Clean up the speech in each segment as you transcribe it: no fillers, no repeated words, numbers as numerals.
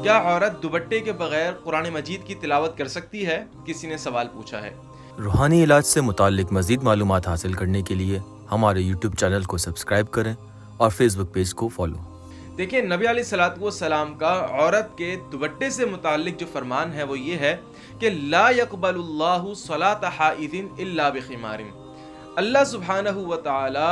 کیا عورت دوپٹے کے بغیر قرآن مجید کی تلاوت کر سکتی ہے؟ کسی نے سوال پوچھا ہے۔ روحانی علاج سے متعلق مزید معلومات حاصل کرنے کے لیے ہمارے یوٹیوب چینل کو سبسکرائب کریں اور فیس بک پیج کو فالو۔ دیکھیں، نبی علیہ الصلوۃ والسلام کا عورت کے دوپٹے سے متعلق جو فرمان ہے وہ یہ ہے کہ لا يقبل اللہ صلاۃ حائض الا بخمار۔ اللہ سبحانہ و تعالی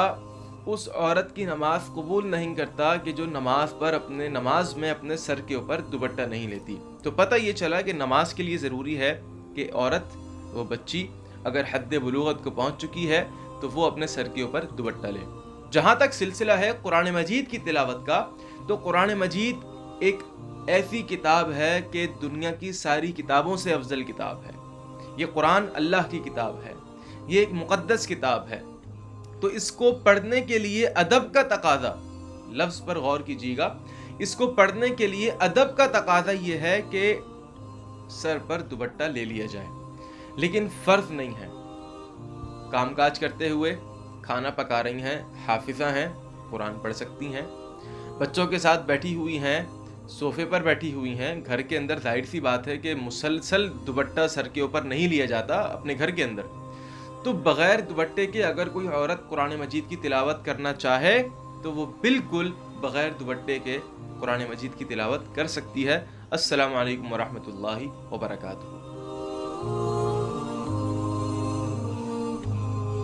اس عورت کی نماز قبول نہیں کرتا کہ جو نماز میں اپنے سر کے اوپر دوپٹہ نہیں لیتی۔ تو پتہ یہ چلا کہ نماز کے لیے ضروری ہے کہ عورت، وہ بچی اگر حد بلوغت کو پہنچ چکی ہے تو وہ اپنے سر کے اوپر دوپٹہ لے۔ جہاں تک سلسلہ ہے قرآن مجید کی تلاوت کا، تو قرآن مجید ایک ایسی کتاب ہے کہ دنیا کی ساری کتابوں سے افضل کتاب ہے۔ یہ قرآن اللہ کی کتاب ہے، یہ ایک مقدس کتاب ہے۔ تو اس کو پڑھنے کے لیے ادب کا تقاضا، لفظ پر غور کیجیے گا، اس کو پڑھنے کے لیے ادب کا تقاضا یہ ہے کہ سر پر دوپٹہ لے لیا جائے، لیکن فرض نہیں ہے۔ کام کاج کرتے ہوئے، کھانا پکا رہی ہیں، حافظہ ہیں، قرآن پڑھ سکتی ہیں، بچوں کے ساتھ بیٹھی ہوئی ہیں، صوفے پر بیٹھی ہوئی ہیں، گھر کے اندر ظاہر سی بات ہے کہ مسلسل دوپٹہ سر کے اوپر نہیں لیا جاتا اپنے گھر کے اندر، تو بغیر دوپٹے کے اگر کوئی عورت قرآن مجید کی تلاوت کرنا چاہے تو وہ بالکل بغیر دوپٹے کے قرآن مجید کی تلاوت کر سکتی ہے۔ السلام علیکم ورحمۃ اللہ وبرکاتہ۔